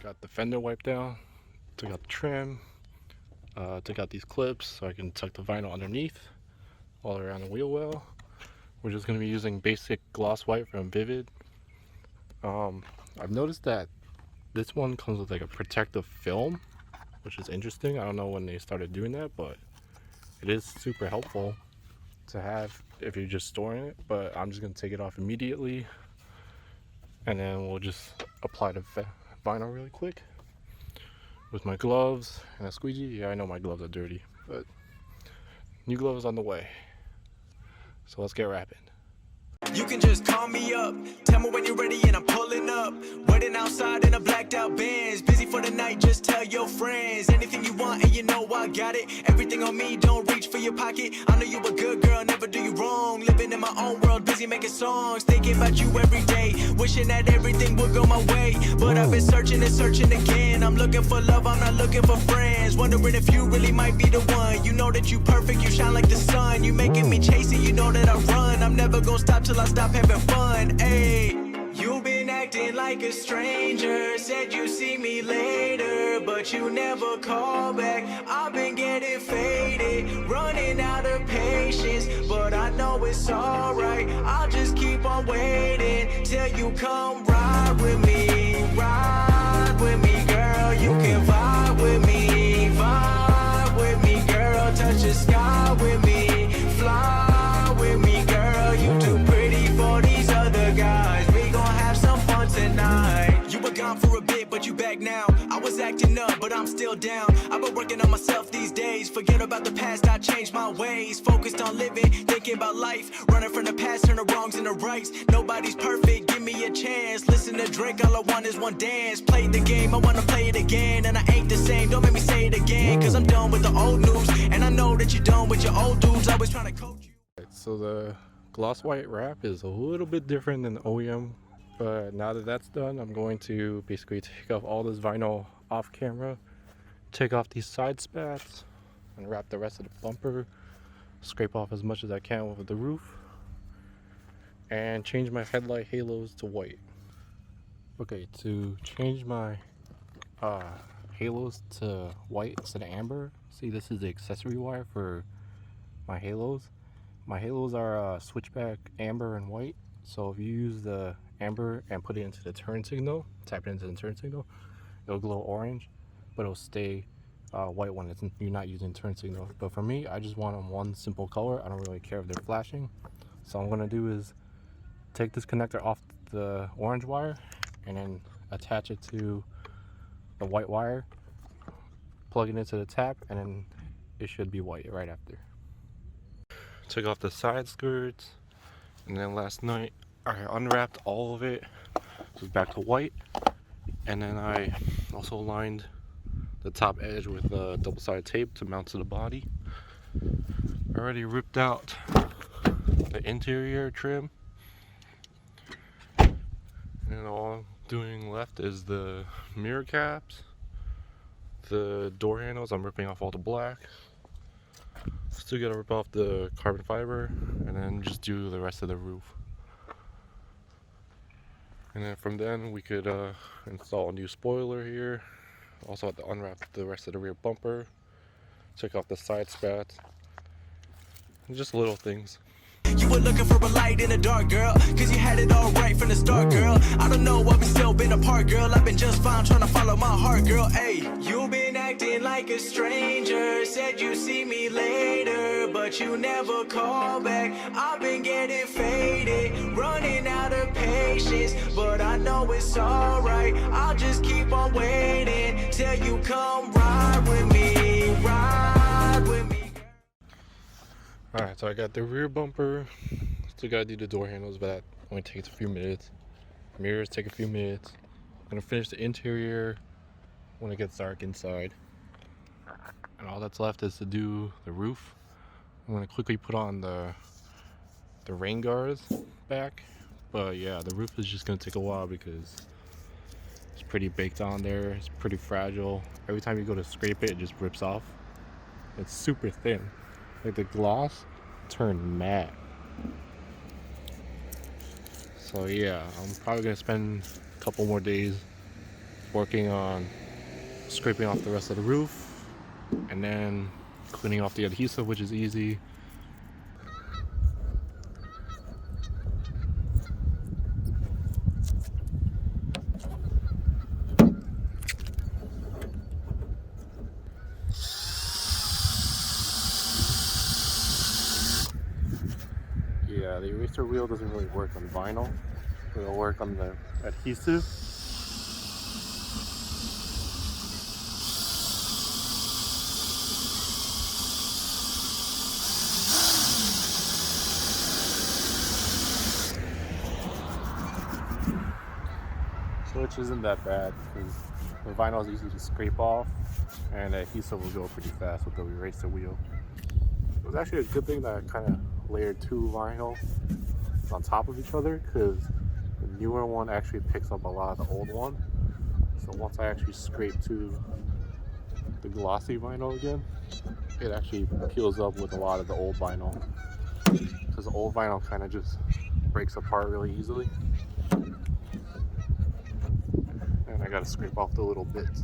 Got the fender wiped down, took out the trim, took out these clips so I can tuck the vinyl underneath all around the wheel well. We're just going to be using basic gloss white from Vivid. I've noticed that this one comes with like a protective film, which is interesting. I don't know when they started doing that, but it is super helpful to have if you're just storing it. But I'm just going to take it off immediately, and then we'll just apply the vinyl really quick with my gloves and a squeegee. Yeah, I know my gloves are dirty, but new gloves on the way. So let's get rapping. You can just call me up, tell me when you're ready and I'm pulling up. Waiting outside in a blacked out Benz, busy for the night, just tell your friends. Anything you want and you know I got it. Everything on me, don't reach for your pocket. I know you a good girl, never do you wrong. Living in my own world, busy making songs. Thinking about you every day, wishing that everything would go my way. But I've been searching and searching again. I'm looking for love, I'm not looking for friends. Wondering if you really might be the one. You know that you perfect, you shine like the sun. You making me chase it, you know that I run. I'm never gonna stop till I stop having fun. Ayy, you've been acting like a stranger. Said you see me later, but you never call back. I've been getting faded, running out of patience, but I know it's alright. I'll just keep on waiting till you come ride with me. Ride with me, girl. You can vibe with me. Vibe with me, girl. Touch the sky with me. Fly with me, girl. You too pretty for these other guys. We gon' have some fun tonight. You were gone for a bit, but you back now. I was acting up, but I'm still down. I've been working on myself these days. Forget about the past, I changed my ways. Focused on living, thinking about life. Running from the past, turn the wrongs into rights. Nobody's perfect, give me a chance. Listen to Drake, all I want is one dance. Play the game, I wanna play it again. And I ain't the same, don't make me say it again. Cause I'm done with the old news. And I know that you're done with your old dudes. Always trying to coach you. So the gloss white wrap is a little bit different than the OEM, but now that that's done, I'm going to basically take off all this vinyl off camera, take off these side spats, and wrap the rest of the bumper, scrape off as much as I can with the roof, and change my headlight halos to white. Okay, to change my halos to white instead of amber, see, this is the accessory wire for my halos. My halos are switchback amber and white, so if you use the amber and put it into the turn signal, tap it into the turn signal, it'll glow orange, but it'll stay white when you're not using turn signal. But for me, I just want them one simple color. I don't really care if they're flashing. So what I'm gonna do is take this connector off the orange wire and then attach it to the white wire, plug it into the tap, and then it should be white right after. Took off the side skirts, and then last night I unwrapped all of it, so it's back to white, and then I also lined the top edge with double-sided tape to mount to the body. I already ripped out the interior trim, and all I'm doing left is the mirror caps, the door handles. I'm ripping off all the black. Still gotta rip off the carbon fiber and then just do the rest of the roof. And then from then we could install a new spoiler here. Also have to unwrap the rest of the rear bumper, take off the side spats, and just little things. You were looking for a light in the dark, girl, cause you had it all right from the start, girl. I don't know why we still been apart, girl. I've been just fine trying to follow my heart, girl. Ayy, you been acting like a stranger. Said you see me later, but you never call back. I've been getting faded, running out of patience, but I know it's alright. I'll just keep on waiting till you come ride with me. Ride with me. Alright, so I got the rear bumper. Still gotta do the door handles, but that only takes a few minutes. Mirrors take a few minutes. I'm gonna finish the interior when it gets dark inside. And all that's left is to do the roof. I'm gonna quickly put on the rain guards back. But yeah, the roof is just gonna take a while because it's pretty baked on there. It's pretty fragile. Every time you go to scrape it, it just rips off. It's super thin. Like the gloss turned matte. So yeah, I'm probably gonna spend a couple more days working on scraping off the rest of the roof and then cleaning off the adhesive, which is easy. Yeah, the eraser wheel doesn't really work on vinyl. It'll work on the adhesive. Which isn't that bad because the vinyl is easy to scrape off and the adhesive will go pretty fast with the eraser wheel. It was actually a good thing that I kind of layered two vinyl on top of each other because the newer one actually picks up a lot of the old one. So once I actually scrape to the glossy vinyl again, it actually peels up with a lot of the old vinyl because the old vinyl kind of just breaks apart really easily. And I gotta scrape off the little bits.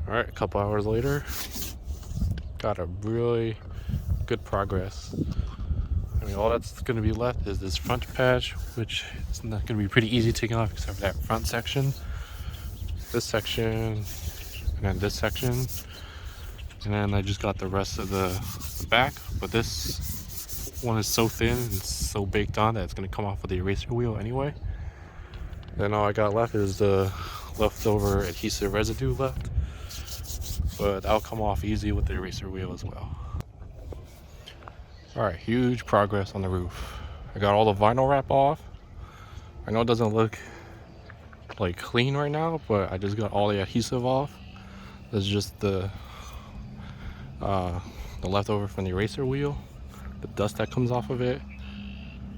Alright, a couple hours later, got a really good progress. I mean, all that's gonna be left is this front patch, which is not gonna be pretty easy taking off except for that front section, this section, and then this section, and then I just got the rest of the back, but this one is so thin and so baked on that it's going to come off with the eraser wheel anyway. Then all I got left is the leftover adhesive residue left, but that'll come off easy with the eraser wheel as well. Alright, huge progress on the roof. I got all the vinyl wrap off. I know it doesn't look like clean right now, but I just got all the adhesive off. This is just the leftover from the eraser wheel, the dust that comes off of it.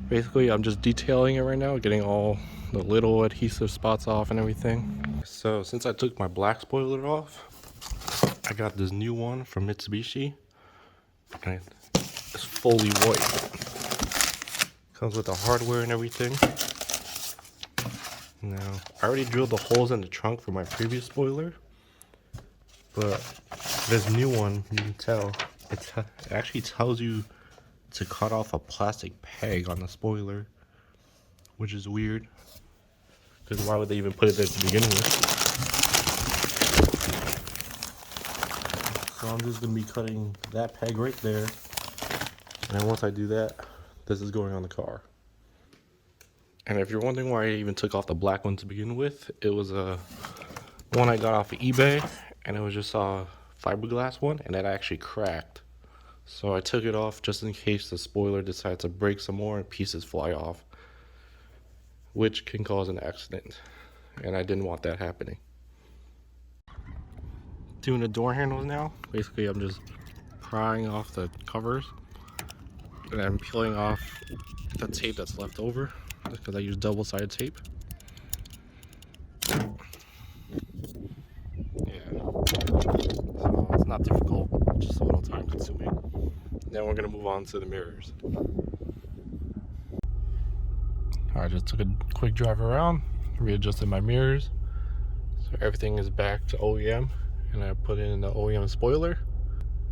Basically, I'm just detailing it right now, getting all the little adhesive spots off and everything. So since I took my black spoiler off, I got this new one from Mitsubishi, and it's fully white. Comes with the hardware and everything. Now, I already drilled the holes in the trunk for my previous spoiler, but this new one, you can tell, it actually tells you to cut off a plastic peg on the spoiler, which is weird, because why would they even put it there to begin with? So I'm just going to be cutting that peg right there, and then once I do that, this is going on the car. And if you're wondering why I even took off the black one to begin with, it was a one I got off of eBay, and it was just a fiberglass one, and it actually cracked. So I took it off just in case the spoiler decides to break some more and pieces fly off, which can cause an accident, and I didn't want that happening. Doing the door handles now. Basically, I'm just prying off the covers, and I'm peeling off the tape that's left over, because I use double-sided tape. So it's not difficult, just a little time consuming. Then we're gonna move on to the mirrors. I just took a quick drive around, readjusted my mirrors, so everything is back to OEM, and I put in the OEM spoiler,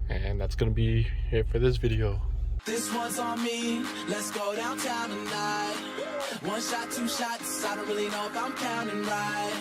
and that's gonna be it for this video. This one's on me, let's go downtown tonight. One shot, two shots, I don't really know if I'm counting right.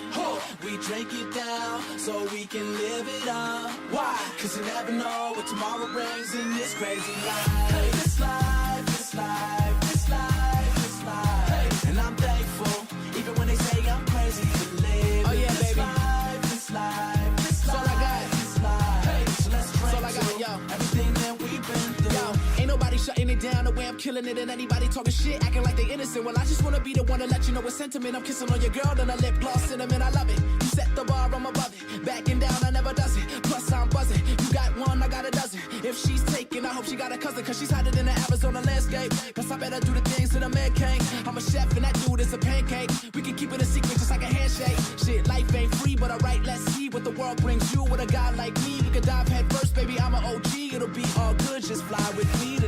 We drink it down so we can live it up. Why? Cause you never know what tomorrow brings in this crazy life. Hey, this life, this life, this life, this life. Hey. And I'm thankful, even when they say I'm crazy to live. Oh yeah, this baby. Life, this life, this life. That's all I got. This life. Hey. So let's drink. That's all I got, yo. Everything that we've been through. Yo. Ain't nobody shutting it down the way I'm killing it, and anybody talking shit, acting like they innocent. Well, I just wanna be the one to let you know it's sentiment. I'm kissing on your girl, then I lip gloss cinnamon. I love it. You set the bar, I'm above it. Backing down, I never does it. Plus I'm buzzing. You got one, I got a dozen. If she's taken, I hope she got a cousin, cause she's hotter than the Arizona landscape. Plus I better do the things that a man can't. I'm a chef and that dude is a pancake. We can keep it a secret just like a handshake. Shit, life ain't free, but alright, let's see. what the world brings you. With a guy like me, you could dive head first, baby, I'm an OG. It'll be all good, just fly with me.